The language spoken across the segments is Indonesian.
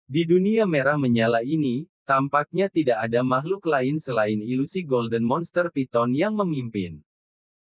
Di dunia merah menyala ini, tampaknya tidak ada makhluk lain selain ilusi Golden Monster Python yang memimpin.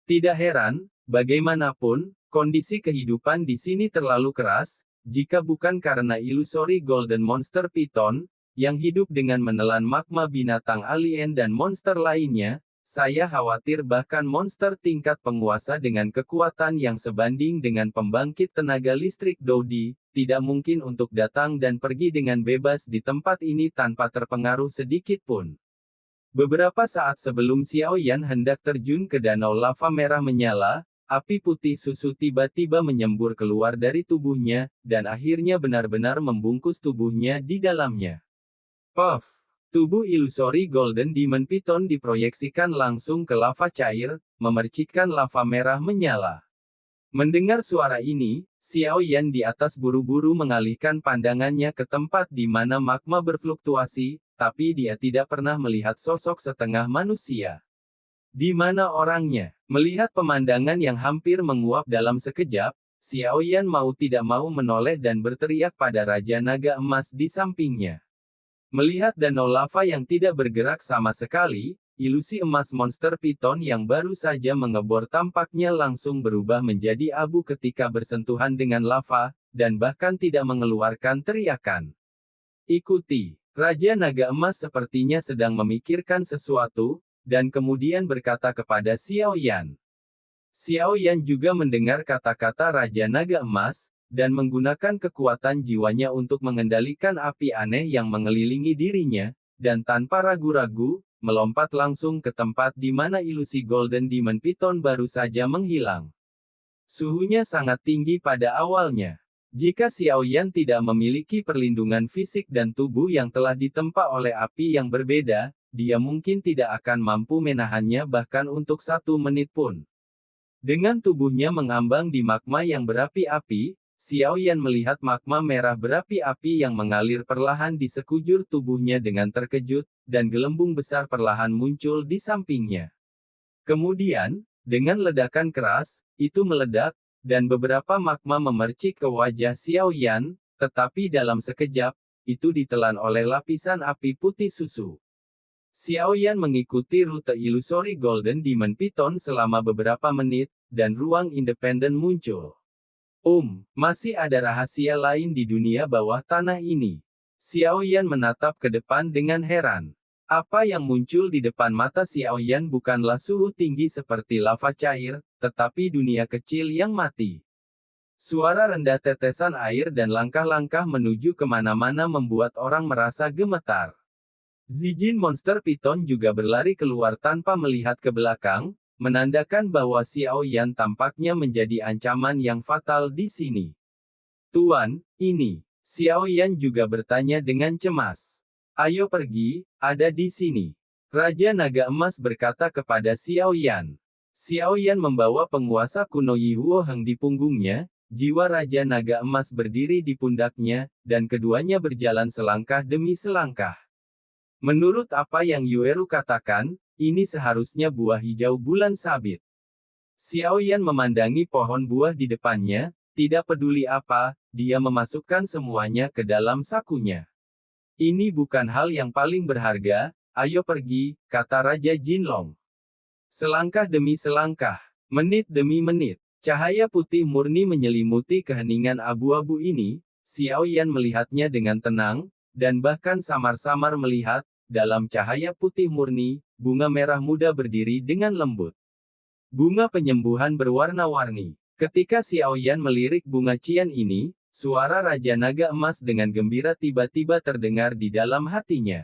Tidak heran, bagaimanapun, kondisi kehidupan di sini terlalu keras, jika bukan karena ilusori Golden Monster Python, yang hidup dengan menelan magma binatang alien dan monster lainnya, saya khawatir bahkan monster tingkat penguasa dengan kekuatan yang sebanding dengan pembangkit tenaga listrik Dodi, tidak mungkin untuk datang dan pergi dengan bebas di tempat ini tanpa terpengaruh sedikit pun. Beberapa saat sebelum Xiao Yan hendak terjun ke danau lava merah menyala, api putih susu tiba-tiba menyembur keluar dari tubuhnya, dan akhirnya benar-benar membungkus tubuhnya di dalamnya. Puff! Tubuh ilusori Golden Demon Python diproyeksikan langsung ke lava cair, memercikkan lava merah menyala. Mendengar suara ini, Xiao Yan di atas buru-buru mengalihkan pandangannya ke tempat di mana magma berfluktuasi, tapi dia tidak pernah melihat sosok setengah manusia. Di mana orangnya? Melihat pemandangan yang hampir menguap dalam sekejap, Xiao Yan mau tidak mau menoleh dan berteriak pada Raja Naga Emas di sampingnya. Melihat danau lava yang tidak bergerak sama sekali, ilusi emas monster Python yang baru saja mengebor tampaknya langsung berubah menjadi abu ketika bersentuhan dengan lava, dan bahkan tidak mengeluarkan teriakan. Ikuti, Raja Naga Emas sepertinya sedang memikirkan sesuatu, dan kemudian berkata kepada Xiao Yan. Xiao Yan juga mendengar kata-kata Raja Naga Emas, dan menggunakan kekuatan jiwanya untuk mengendalikan api aneh yang mengelilingi dirinya, dan tanpa ragu-ragu, melompat langsung ke tempat di mana ilusi Golden Demon Python baru saja menghilang. Suhunya sangat tinggi pada awalnya. Jika Xiao Yan tidak memiliki perlindungan fisik dan tubuh yang telah ditempa oleh api yang berbeda, dia mungkin tidak akan mampu menahannya bahkan untuk 1 menit pun. Dengan tubuhnya mengambang di magma yang berapi-api, Xiao Yan melihat magma merah berapi-api yang mengalir perlahan di sekujur tubuhnya dengan terkejut, dan gelembung besar perlahan muncul di sampingnya. Kemudian, dengan ledakan keras, itu meledak, dan beberapa magma memercik ke wajah Xiao Yan, tetapi dalam sekejap, itu ditelan oleh lapisan api putih susu. Xiao Yan mengikuti rute ilusori Golden Demon Python selama beberapa menit, dan ruang independen muncul. Masih ada rahasia lain di dunia bawah tanah ini. Xiao Yan menatap ke depan dengan heran. Apa yang muncul di depan mata Xiao Yan bukanlah suhu tinggi seperti lava cair, tetapi dunia kecil yang mati. Suara rendah tetesan air dan langkah-langkah menuju kemana-mana membuat orang merasa gemetar. Zijin Monster Python juga berlari keluar tanpa melihat ke belakang, menandakan bahwa Xiao Yan tampaknya menjadi ancaman yang fatal di sini. Tuan, ini. Xiao Yan juga bertanya dengan cemas. Ayo pergi, ada di sini. Raja Naga Emas berkata kepada Xiao Yan. Xiao Yan membawa penguasa kuno Yi Huo Heng di punggungnya, jiwa Raja Naga Emas berdiri di pundaknya, dan keduanya berjalan selangkah demi selangkah. Menurut apa yang Yueru katakan, ini seharusnya buah hijau bulan sabit. Xiao Yan memandangi pohon buah di depannya, tidak peduli apa, dia memasukkan semuanya ke dalam sakunya. Ini bukan hal yang paling berharga, ayo pergi, kata Raja Jinlong. Selangkah demi selangkah, menit demi menit, cahaya putih murni menyelimuti keheningan abu-abu ini, Xiao Yan melihatnya dengan tenang, dan bahkan samar-samar melihat, dalam cahaya putih murni, bunga merah muda berdiri dengan lembut. Bunga penyembuhan berwarna-warni. Ketika Xiao Yan melirik bunga cian ini, suara Raja Naga Emas dengan gembira tiba-tiba terdengar di dalam hatinya.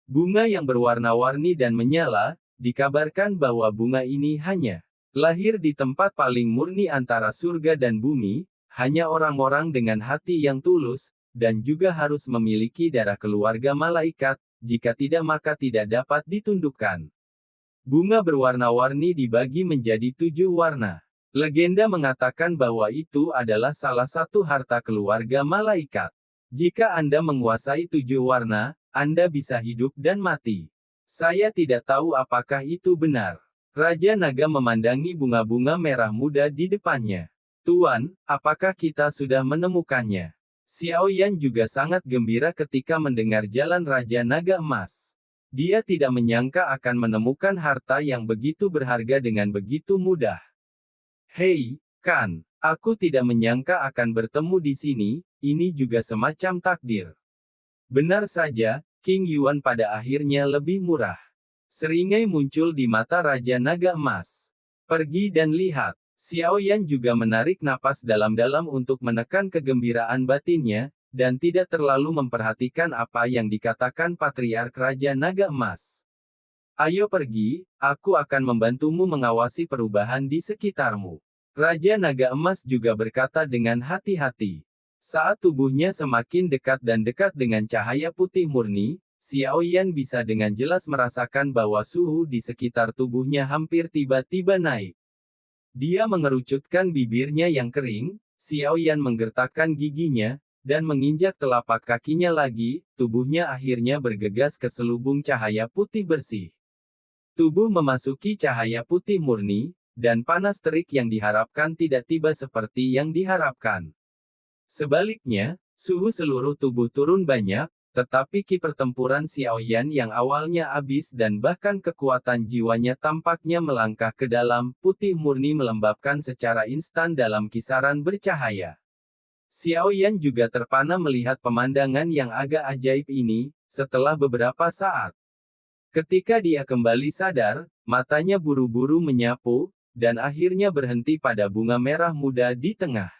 Bunga yang berwarna-warni dan menyala, dikabarkan bahwa bunga ini hanya lahir di tempat paling murni antara surga dan bumi, hanya orang-orang dengan hati yang tulus, dan juga harus memiliki darah keluarga malaikat, jika tidak maka tidak dapat ditundukkan. Bunga berwarna-warni dibagi menjadi 7 warna. Legenda mengatakan bahwa itu adalah salah satu harta keluarga malaikat. Jika Anda menguasai 7 warna, Anda bisa hidup dan mati. Saya tidak tahu apakah itu benar. Raja Naga memandangi bunga-bunga merah muda di depannya. Tuan, apakah kita sudah menemukannya? Xiao Yan juga sangat gembira ketika mendengar jalan Raja Naga Emas. Dia tidak menyangka akan menemukan harta yang begitu berharga dengan begitu mudah. Hei, Kan, aku tidak menyangka akan bertemu di sini, ini juga semacam takdir. Benar saja, King Yuan pada akhirnya lebih murah. Seringai muncul di mata Raja Naga Emas. Pergi dan lihat. Xiao Yan juga menarik napas dalam-dalam untuk menekan kegembiraan batinnya, dan tidak terlalu memperhatikan apa yang dikatakan Patriark Raja Naga Emas. Ayo pergi, aku akan membantumu mengawasi perubahan di sekitarmu. Raja Naga Emas juga berkata dengan hati-hati. Saat tubuhnya semakin dekat dan dekat dengan cahaya putih murni, Xiao Yan bisa dengan jelas merasakan bahwa suhu di sekitar tubuhnya hampir tiba-tiba naik. Dia mengerucutkan bibirnya yang kering, Xiao Yan menggertakkan giginya, dan menginjak telapak kakinya lagi, tubuhnya akhirnya bergegas ke selubung cahaya putih bersih. Tubuh memasuki cahaya putih murni, dan panas terik yang diharapkan tidak tiba seperti yang diharapkan. Sebaliknya, suhu seluruh tubuh turun banyak, tetapi ki pertempuran Xiao Yan yang awalnya habis dan bahkan kekuatan jiwanya tampaknya melangkah ke dalam, putih murni melembabkan secara instan dalam kisaran bercahaya. Xiao Yan juga terpana melihat pemandangan yang agak ajaib ini, setelah beberapa saat. Ketika dia kembali sadar, matanya buru-buru menyapu, dan akhirnya berhenti pada bunga merah muda di tengah.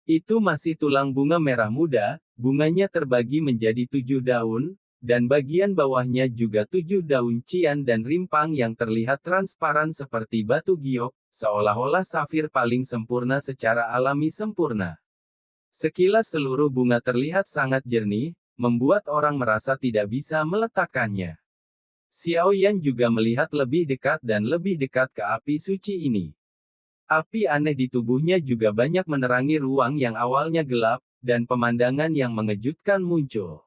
Itu masih tulang bunga merah muda, bunganya terbagi menjadi 7 daun, dan bagian bawahnya juga 7 daun cian dan rimpang yang terlihat transparan seperti batu giok, seolah-olah safir paling sempurna secara alami sempurna. Sekilas seluruh bunga terlihat sangat jernih, membuat orang merasa tidak bisa meletakkannya. Xiao Yan juga melihat lebih dekat dan lebih dekat ke api suci ini. Api aneh di tubuhnya juga banyak menerangi ruang yang awalnya gelap, dan pemandangan yang mengejutkan muncul.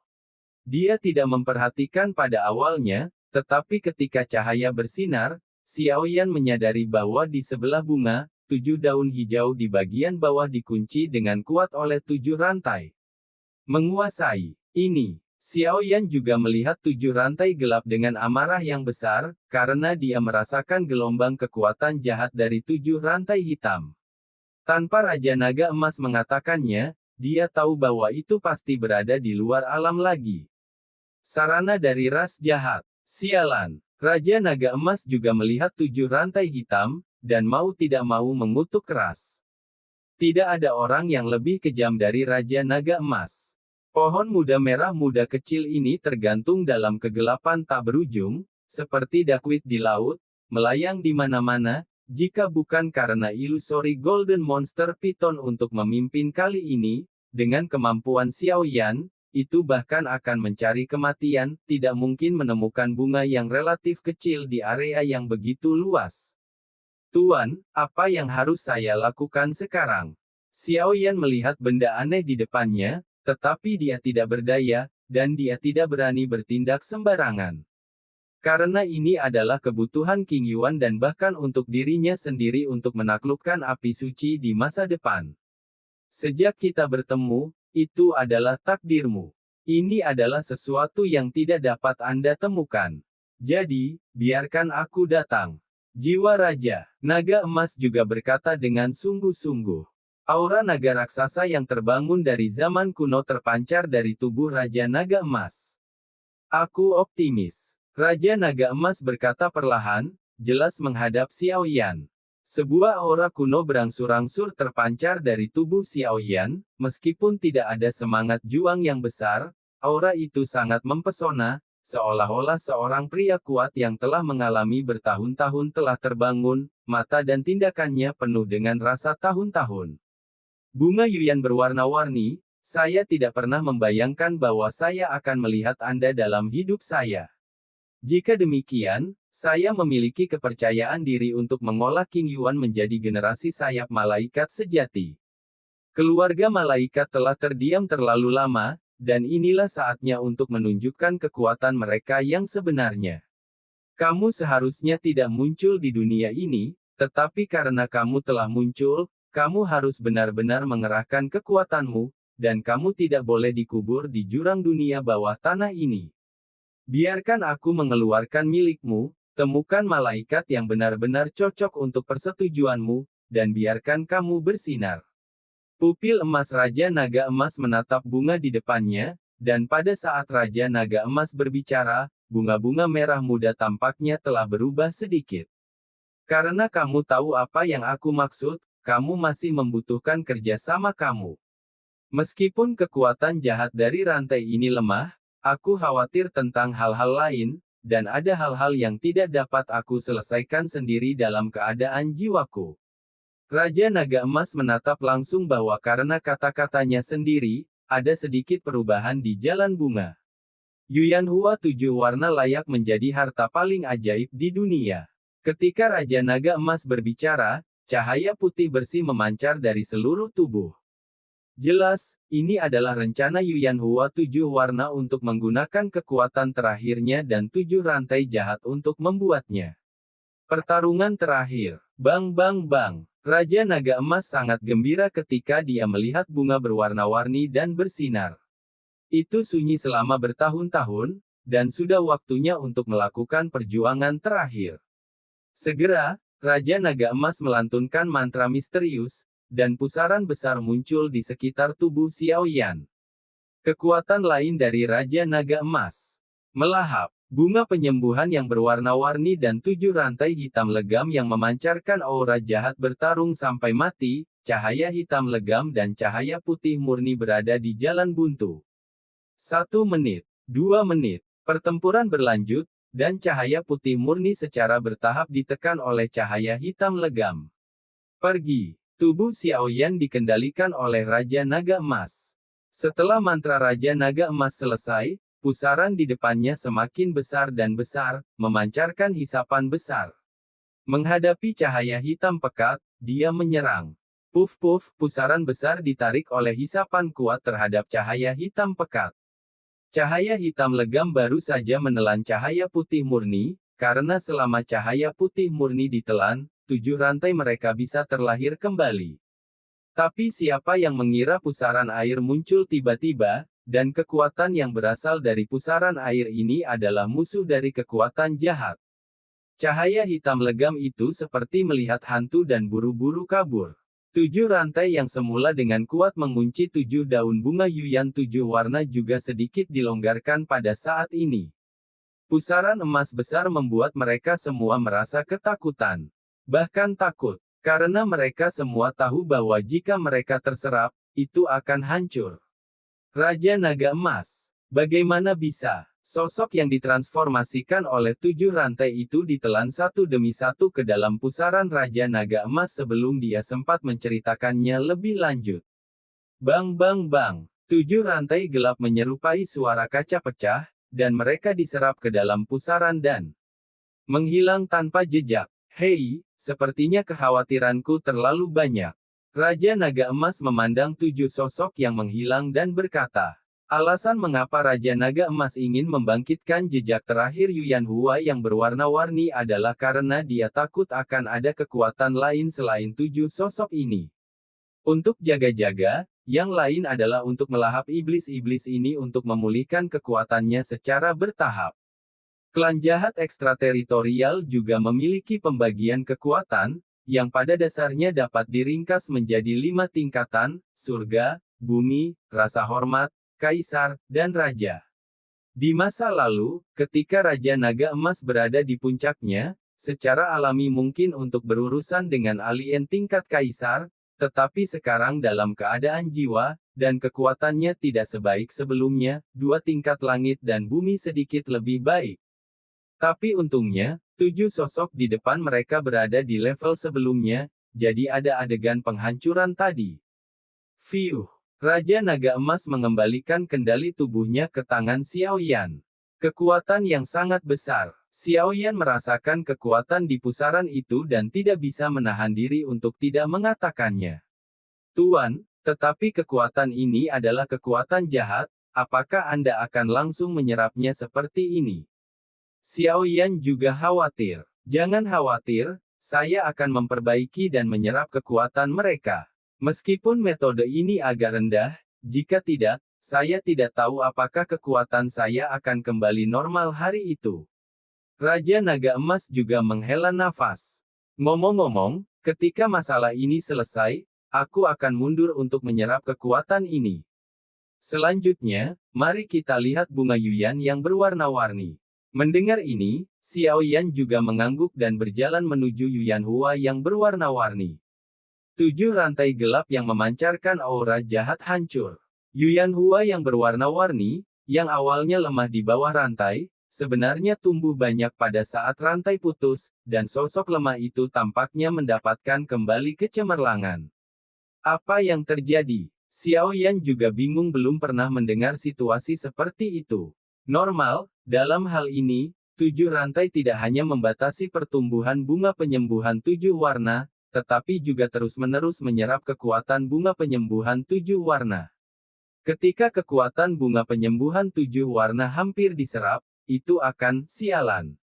Dia tidak memperhatikan pada awalnya, tetapi ketika cahaya bersinar, Xiao Yan menyadari bahwa di sebelah bunga, 7 daun hijau di bagian bawah dikunci dengan kuat oleh 7 rantai. Menguasai ini. Xiao Yan juga melihat 7 rantai gelap dengan amarah yang besar, karena dia merasakan gelombang kekuatan jahat dari 7 rantai hitam. Tanpa Raja Naga Emas mengatakannya, dia tahu bahwa itu pasti berada di luar alam lagi. Sarana dari ras jahat. Sialan. Raja Naga Emas juga melihat 7 rantai hitam, dan mau tidak mau mengutuk keras. Tidak ada orang yang lebih kejam dari Raja Naga Emas. Pohon muda merah muda kecil ini tergantung dalam kegelapan tak berujung, seperti dakwit di laut, melayang di mana-mana, jika bukan karena ilusori Golden Monster Python untuk memimpin kali ini, dengan kemampuan Xiao Yan, itu bahkan akan mencari kematian, tidak mungkin menemukan bunga yang relatif kecil di area yang begitu luas. Tuan, apa yang harus saya lakukan sekarang? Xiao Yan melihat benda aneh di depannya, tetapi dia tidak berdaya, dan dia tidak berani bertindak sembarangan. Karena ini adalah kebutuhan King Yuan dan bahkan untuk dirinya sendiri untuk menaklukkan api suci di masa depan. Sejak kita bertemu, itu adalah takdirmu. Ini adalah sesuatu yang tidak dapat Anda temukan. Jadi, biarkan aku datang. Jiwa Raja Naga Emas juga berkata dengan sungguh-sungguh. Aura naga raksasa yang terbangun dari zaman kuno terpancar dari tubuh Raja Naga Emas. Aku optimis. Raja Naga Emas berkata perlahan, jelas menghadap Xiao Yan. Sebuah aura kuno berangsur-angsur terpancar dari tubuh Xiao Yan, meskipun tidak ada semangat juang yang besar, aura itu sangat mempesona, seolah-olah seorang pria kuat yang telah mengalami bertahun-tahun telah terbangun, mata dan tindakannya penuh dengan rasa tahun-tahun. Bunga Yuyan berwarna-warni, saya tidak pernah membayangkan bahwa saya akan melihat Anda dalam hidup saya. Jika demikian, saya memiliki kepercayaan diri untuk mengolah King Yuan menjadi generasi sayap malaikat sejati. Keluarga malaikat telah terdiam terlalu lama, dan inilah saatnya untuk menunjukkan kekuatan mereka yang sebenarnya. Kamu seharusnya tidak muncul di dunia ini, tetapi karena kamu telah muncul, kamu harus benar-benar mengerahkan kekuatanmu, dan kamu tidak boleh dikubur di jurang dunia bawah tanah ini. Biarkan aku mengeluarkan milikmu, temukan malaikat yang benar-benar cocok untuk persetujuanmu, dan biarkan kamu bersinar. Pupil emas Raja Naga Emas menatap bunga di depannya, dan pada saat Raja Naga Emas berbicara, bunga-bunga merah muda tampaknya telah berubah sedikit. Karena kamu tahu apa yang aku maksud, kamu masih membutuhkan kerjasama kamu. Meskipun kekuatan jahat dari rantai ini lemah, aku khawatir tentang hal-hal lain, dan ada hal-hal yang tidak dapat aku selesaikan sendiri dalam keadaan jiwaku. Raja Naga Emas menatap langsung bahwa karena kata-katanya sendiri, ada sedikit perubahan di jalan bunga. Yuan Hua 7 warna layak menjadi harta paling ajaib di dunia. Ketika Raja Naga Emas berbicara, cahaya putih bersih memancar dari seluruh tubuh. Jelas, ini adalah rencana Yuan Hua 7 warna untuk menggunakan kekuatan terakhirnya dan 7 rantai jahat untuk membuatnya. Pertarungan terakhir. Bang bang bang. Raja Naga Emas sangat gembira ketika dia melihat bunga berwarna-warni dan bersinar. Itu sunyi selama bertahun-tahun, dan sudah waktunya untuk melakukan perjuangan terakhir. Segera, Raja Naga Emas melantunkan mantra misterius, dan pusaran besar muncul di sekitar tubuh Xiaoyan. Kekuatan lain dari Raja Naga Emas. Melahap, bunga penyembuhan yang berwarna-warni dan 7 rantai hitam legam yang memancarkan aura jahat bertarung sampai mati, cahaya hitam legam dan cahaya putih murni berada di jalan buntu. 1 menit, 2 menit, pertempuran berlanjut, dan cahaya putih murni secara bertahap ditekan oleh cahaya hitam legam. Pergi. Tubuh Xiaoyan dikendalikan oleh Raja Naga Emas. Setelah mantra Raja Naga Emas selesai, pusaran di depannya semakin besar dan besar, memancarkan hisapan besar. Menghadapi cahaya hitam pekat, dia menyerang. Puf-puf, pusaran besar ditarik oleh hisapan kuat terhadap cahaya hitam pekat. Cahaya hitam legam baru saja menelan cahaya putih murni, karena selama cahaya putih murni ditelan, 7 rantai mereka bisa terlahir kembali. Tapi siapa yang mengira pusaran air muncul tiba-tiba, dan kekuatan yang berasal dari pusaran air ini adalah musuh dari kekuatan jahat. Cahaya hitam legam itu seperti melihat hantu dan buru-buru kabur. 7 rantai yang semula dengan kuat mengunci 7 daun bunga Yuan 7 warna juga sedikit dilonggarkan pada saat ini. Pusaran emas besar membuat mereka semua merasa ketakutan. Bahkan takut, karena mereka semua tahu bahwa jika mereka terserap, itu akan hancur. Raja Naga Emas. Bagaimana bisa? Sosok yang ditransformasikan oleh 7 rantai itu ditelan satu demi satu ke dalam pusaran Raja Naga Emas sebelum dia sempat menceritakannya lebih lanjut. Bang bang bang. 7 rantai gelap menyerupai suara kaca pecah, dan mereka diserap ke dalam pusaran dan menghilang tanpa jejak. Hei, sepertinya kekhawatiranku terlalu banyak. Raja Naga Emas memandang 7 sosok yang menghilang dan berkata, alasan mengapa Raja Naga Emas ingin membangkitkan jejak terakhir Yuan Hua yang berwarna-warni adalah karena dia takut akan ada kekuatan lain selain 7 sosok ini. Untuk jaga-jaga, yang lain adalah untuk melahap iblis-iblis ini untuk memulihkan kekuatannya secara bertahap. Klan jahat ekstrateritorial juga memiliki pembagian kekuatan, yang pada dasarnya dapat diringkas menjadi 5 tingkatan, surga, bumi, rasa hormat, kaisar, dan raja. Di masa lalu, ketika Raja Naga Emas berada di puncaknya, secara alami mungkin untuk berurusan dengan alien tingkat kaisar, tetapi sekarang dalam keadaan jiwa, dan kekuatannya tidak sebaik sebelumnya, 2 tingkat langit dan bumi sedikit lebih baik. Tapi untungnya, 7 sosok di depan mereka berada di level sebelumnya, jadi ada adegan penghancuran tadi. Fiuh. Raja Naga Emas mengembalikan kendali tubuhnya ke tangan Xiaoyan. Kekuatan yang sangat besar. Xiaoyan merasakan kekuatan di pusaran itu dan tidak bisa menahan diri untuk tidak mengatakannya. Tuan, tetapi kekuatan ini adalah kekuatan jahat, apakah Anda akan langsung menyerapnya seperti ini? Xiaoyan juga khawatir. Jangan khawatir, saya akan memperbaiki dan menyerap kekuatan mereka. Meskipun metode ini agak rendah, Jika tidak, saya tidak tahu apakah kekuatan saya akan kembali normal hari itu. Raja Naga Emas juga menghela nafas. Ngomong-ngomong, ketika masalah ini selesai, aku akan mundur untuk menyerap kekuatan ini. Selanjutnya, mari kita lihat bunga Yuyan yang berwarna-warni. Mendengar ini, Xiao Yan juga mengangguk dan berjalan menuju Yuyan Hua yang berwarna-warni. 7 rantai gelap yang memancarkan aura jahat hancur. Yuyan Hua yang berwarna-warni, yang awalnya lemah di bawah rantai, sebenarnya tumbuh banyak pada saat rantai putus, dan sosok lemah itu tampaknya mendapatkan kembali kecemerlangan. Apa yang terjadi? Xiao Yan juga bingung, belum pernah mendengar situasi seperti itu. Normal, dalam hal ini, 7 rantai tidak hanya membatasi pertumbuhan bunga penyembuhan 7 warna, tetapi juga terus-menerus menyerap kekuatan bunga penyembuhan 7 warna. Ketika kekuatan bunga penyembuhan 7 warna hampir diserap, itu akan sialan.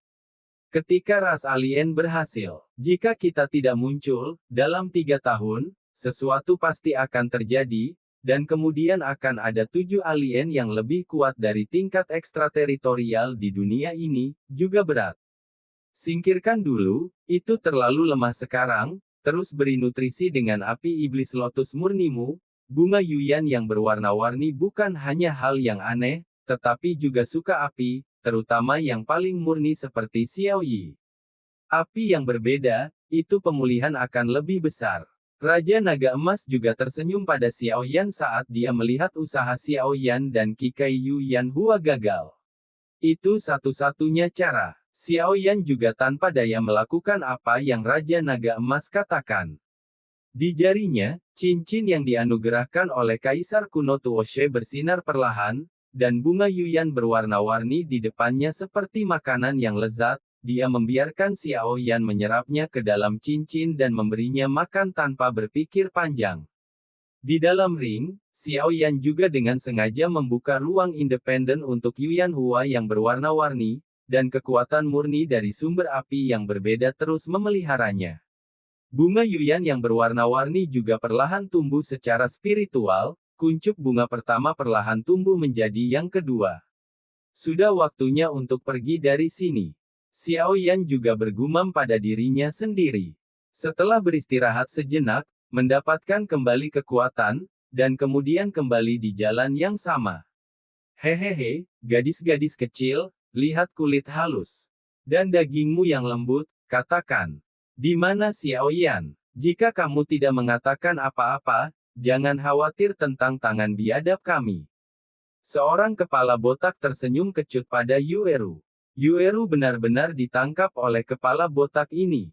Ketika ras alien berhasil, jika kita tidak muncul, dalam 3 tahun, sesuatu pasti akan terjadi, dan kemudian akan ada 7 alien yang lebih kuat dari tingkat ekstrateritorial di dunia ini, juga berat. Singkirkan dulu, itu terlalu lemah sekarang, terus beri nutrisi dengan api iblis lotus murnimu. Bunga Yuyan yang berwarna-warni bukan hanya hal yang aneh, tetapi juga suka api, terutama yang paling murni seperti Xiao Yi. Api yang berbeda, itu pemulihan akan lebih besar. Raja Naga Emas juga tersenyum pada Xiao Yan saat dia melihat usaha Xiao Yan dan Kikai Yuyan Hua gagal. Itu satu-satunya cara. Xiao Yan juga tanpa daya melakukan apa yang Raja Naga Emas katakan. Di jarinya, cincin yang dianugerahkan oleh Kaisar kuno Tuoshe bersinar perlahan, dan bunga Yuyan berwarna-warni di depannya seperti makanan yang lezat. Dia membiarkan Xiao Yan menyerapnya ke dalam cincin dan memberinya makan tanpa berpikir panjang. Di dalam ring, Xiao Yan juga dengan sengaja membuka ruang independen untuk Yuyan Hua yang berwarna-warni, dan kekuatan murni dari sumber api yang berbeda terus memeliharanya. Bunga Yuyan yang berwarna-warni juga perlahan tumbuh secara spiritual, kuncup bunga pertama perlahan tumbuh menjadi yang kedua. Sudah waktunya untuk pergi dari sini. Xiao Yan juga bergumam pada dirinya sendiri. Setelah beristirahat sejenak, mendapatkan kembali kekuatan, dan kemudian kembali di jalan yang sama. Hehehe, gadis-gadis kecil, lihat kulit halus. Dan dagingmu yang lembut, katakan. Di mana Xiao Yan? Jika kamu tidak mengatakan apa-apa, jangan khawatir tentang tangan biadab kami. Seorang kepala botak tersenyum kecut pada Yueru. Yueru benar-benar ditangkap oleh kepala botak ini.